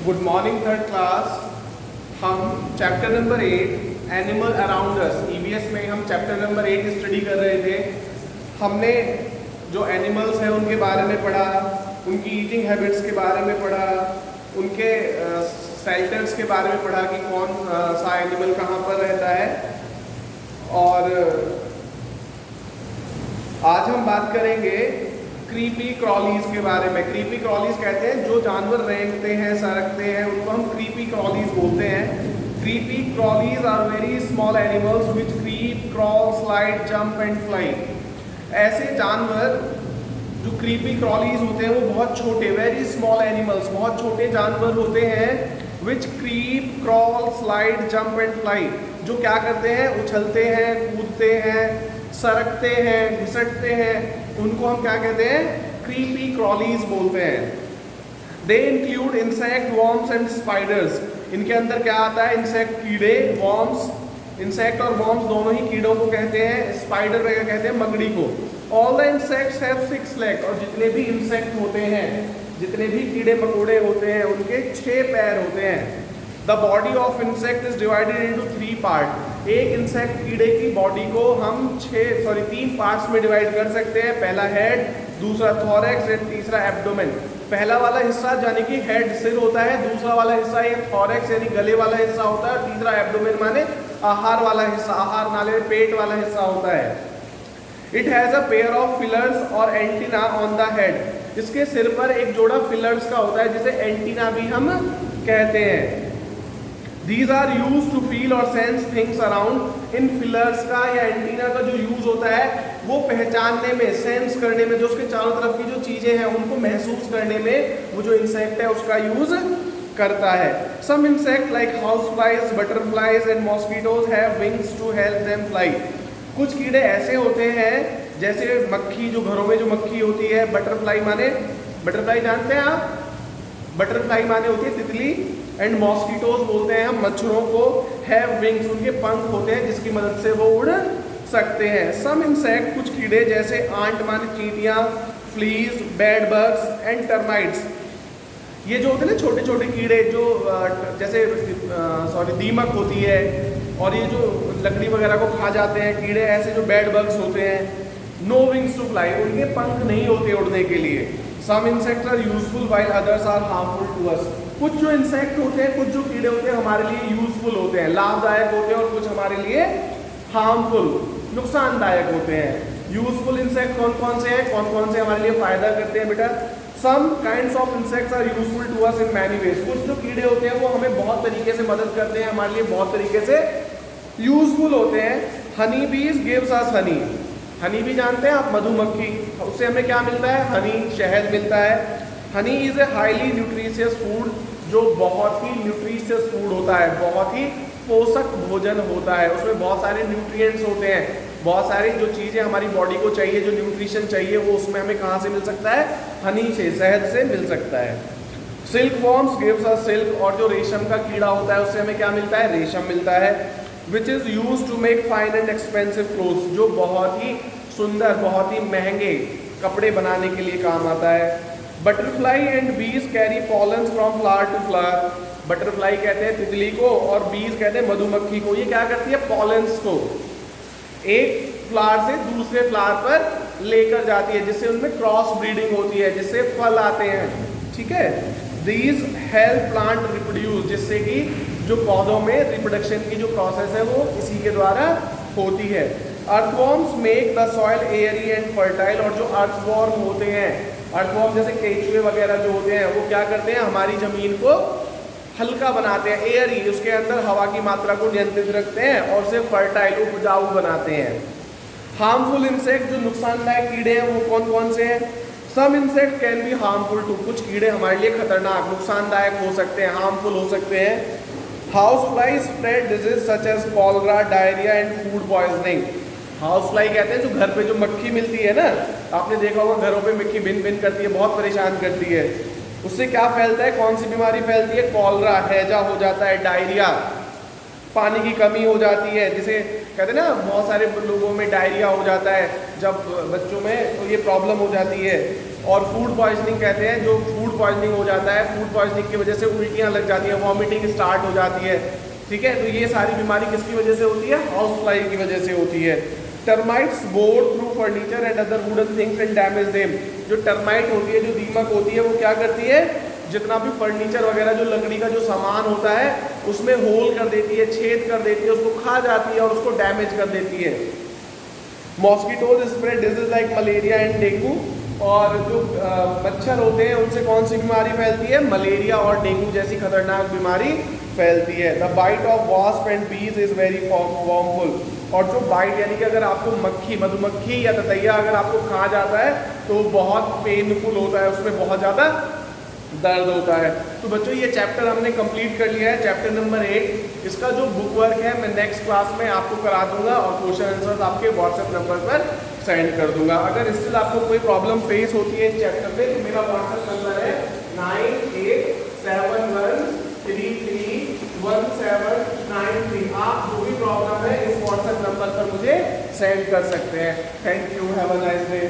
Good morning third class. हम chapter number 8 animal around us EVS में हम chapter number 8 study कर रहे थे। हमने जो एनिमल्स हैं उनके बारे में पढ़ा, उनकी ईटिंग हैबिट्स के बारे में पढ़ा, उनके शेल्टर्स के बारे में पढ़ा कि कौन सा एनिमल कहाँ पर रहता है। और आज हम बात करेंगे क्रीपी क्रॉलीज के बारे में। क्रीपी क्रॉलीज कहते हैं जो जानवर रेंगते हैं, सरकते हैं, उनको हम क्रीपी क्रॉलीज बोलते हैं। Creepy crawlies are very small animals which creep, crawl, slide, jump and fly. ऐसे जानवर जो क्रीपी क्रॉलीज होते हैं वो बहुत छोटे, वेरी स्मॉल एनिमल्स, बहुत छोटे जानवर होते हैं which creep, crawl, slide, jump and fly. जो क्या करते हैं, उछलते हैं, कूदते हैं, सरकते हैं, घिसटते हैं, उनको हम क्या कहते हैं, क्रीपी क्रॉलीज बोलते हैं। They include insect, worms and spiders. इनके अंदर क्या आता है, इंसेक्ट कीड़े, वॉर्म्स, इंसेक्ट और वॉर्म्स दोनों ही कीड़ों को कहते हैं, स्पाइडर वगैरह कहते हैं मकड़ी को। All the insects have 6 leg. और जितने भी इंसेक्ट होते हैं, जितने भी कीड़े मकोड़े होते हैं, उनके 6 पैर होते हैं। The body of insect is divided into 3 part. एक इंसेक्ट कीड़े की बॉडी को हम 3 पार्ट्स में डिवाइड कर सकते हैं। पहला हेड, दूसरा थॉरेक्स एंड तीसरा एब्डोमेन। पहला वाला हिस्सा यानी कि हेड, सिर होता है, दूसरा वाला हिस्सा ये थॉरेक्स यानी गले वाला हिस्सा होता है, और तीसरा एब्डोमेन माने आहार वाला हिस्सा, आहार नाले में पेट वाला हिस्सा होता है। It has a pair of fillers और एंटीना ऑन द हेड। इसके सिर पर एक जोड़ा फिलर्स का होता है जिसे एंटीना भी हम कहते हैं। These are used to feel or sense things around. In fillers का या एंटीना का जो यूज होता है वो पहचानने में, सेंस करने में, जो उसके चारों तरफ की जो चीजें हैं उनको महसूस करने में वो जो इंसेक्ट है उसका यूज करता है। Some insect like houseflies, butterflies and mosquitoes have wings to help them fly. कुछ कीड़े ऐसे होते हैं जैसे मक्खी, जो घरों में जो मक्खी होती है, बटरफ्लाई माने, बटरफ्लाई जानते हैं आप, बटरफ्लाई माने होती है तितली, एंड मॉस्किटोज बोलते हैं हम मच्छरों को। हैव विंग्स, उनके पंख होते हैं जिसकी मदद से वो उड़ सकते हैं। सम इंसेक्ट, कुछ कीड़े जैसे आंट माने चींटियां, fleas, bed bugs and termites, ये जो होते हैं ना छोटे छोटे कीड़े जो जैसे दीमक होती है और ये जो लकड़ी वगैरह को खा जाते हैं कीड़े, ऐसे जो बेड बग्स होते हैं, नो विंग्स टू फ्लाई, उनके पंख नहीं होते उड़ने के लिए। Some insects are useful while others are harmful to us. कुछ जो इंसेक्ट होते हैं, कुछ जो कीड़े होते हैं हमारे लिए यूजफुल होते हैं, लाभदायक होते हैं, और कुछ हमारे लिए हार्मफुल, नुकसानदायक होते हैं। यूजफुल इंसेक्ट कौन कौन से हैं, कौन कौन से हमारे लिए फायदा करते हैं बेटा? Some kinds of insects are useful to us in many ways. कुछ जो कीड़े होते हैं वो हमें बहुत तरीके से मदद करते हैं, हमारे लिए बहुत तरीके से यूजफुल होते हैं। हनी बीज गिव्स अस हनी। हनी भी जानते हैं आप, मधुमक्खी, उससे हमें क्या मिलता है, हनी, शहद मिलता है। Honey is a highly nutritious food, जो बहुत ही न्यूट्रिशियस फूड होता है, बहुत ही पोषक भोजन होता है। उसमें बहुत सारे न्यूट्रिएंट्स होते हैं, बहुत सारी जो चीज़ें हमारी बॉडी को चाहिए, जो न्यूट्रिशन चाहिए, वो उसमें हमें कहाँ से मिल सकता है, हनी से, शहद से मिल सकता है। Silk worms gives us silk, और जो रेशम का कीड़ा होता है उससे हमें क्या मिलता है, रेशम मिलता है। Which is use to make fine and expensive clothes, जो बहुत ही सुंदर, बहुत ही महंगे कपड़े बनाने के लिए काम आता है। Butterfly and bees carry pollens from flower to flower. Butterfly कहते हैं तितली को और बीज कहते हैं मधुमक्खी को। ये क्या करती है, पॉलन्स को एक फ्लावर से दूसरे फ्लावर पर लेकर जाती है, जिससे उनमें क्रॉस ब्रीडिंग होती है, जिससे फल आते हैं। ठीक है, दीज हेल्प प्लांट रिप्रोड्यूस, जिससे कि जो पौधों में रिप्रोडक्शन की जो प्रोसेस है वो इसी के द्वारा होती है। Earthworms make the soil Airy and fertile, और जो अर्थवॉर्म होते हैं, अर्थवॉर्म जैसे केचुए वगैरह जो होते हैं, वो क्या करते हैं, हमारी जमीन को हल्का बनाते हैं, एयरी, उसके अंदर हवा की मात्रा को नियंत्रित रखते हैं और उसे फर्टाइल, उपजाऊ बनाते हैं। हार्मफुल इंसेक्ट, जो नुकसानदायक कीड़े हैं, वो कौन कौन से हैं? Some insect can be harmful to, कुछ कीड़े हमारे लिए खतरनाक, नुकसानदायक हो सकते हैं, हार्मफुल हो सकते हैं। House fly spread disease such as cholera, diarrhoea and food poisoning. House fly कहते हैं जो घर पे जो मक्खी मिलती है ना, आपने देखा होगा घरों पे मक्खी भिन भिन करती है, बहुत परेशान करती है। उससे क्या फैलता है, कौन सी बीमारी फैलती है, कॉलरा, हैजा हो जाता है, डायरिया, पानी की कमी हो जाती है, जिसे कहते हैं ना, बहुत सारे लोगों में डायरिया हो जाता है जब बच्चों में, तो ये प्रॉब्लम हो जाती है। और फूड पॉइजनिंग कहते हैं, जो फूड पॉइजनिंग हो जाता है, फूड पॉइजनिंग की वजह से उल्टियाँ लग जाती हैं, वॉमिटिंग स्टार्ट हो जाती है, ठीक है। तो ये सारी बीमारी किसकी वजह से होती है? हाउस फ्लाई की वजह से होती है। Termites bore through furniture and other wooden things and damage them. जो टर्माइट होती है, जो दीमक होती है, वो क्या करती है? जितना भी फर्नीचर वगैरह, जो लकड़ी का जो सामान होता है, उसमें होल कर देती है, छेद कर देती है, उसको खा जाती है और उसको डैमेज कर देती है। Mosquitoes spread disease like malaria and dengue. और जो मच्छर होते हैं उनसे कौन सी बीमारी फैलती है? मलेरिया और डेंगू जैसी खतरनाक बीमारी फैलती है। The bite of wasp and bees is very harmful. और जो बाइट यानी कि अगर आपको मक्खी, मधुमक्खी या ततैया अगर आपको खा जाता है तो बहुत पेनफुल होता है, उसमें बहुत ज़्यादा दर्द होता है। तो बच्चों ये चैप्टर हमने कंप्लीट कर लिया है, चैप्टर नंबर 8। इसका जो बुक वर्क है मैं नेक्स्ट क्लास में आपको करा दूंगा और क्वेश्चन आंसर्स आपके व्हाट्सएप नंबर पर सेंड कर दूंगा। अगर स्टिल आपको कोई प्रॉब्लम फेस होती है इस चैप्टर में तो मेरा व्हाट्सएप नंबर है 9871331793। आप जो भी प्रॉब्लम है इस व्हाट्सएप नंबर पर मुझे सेंड कर सकते हैं। Thank you, have a nice day.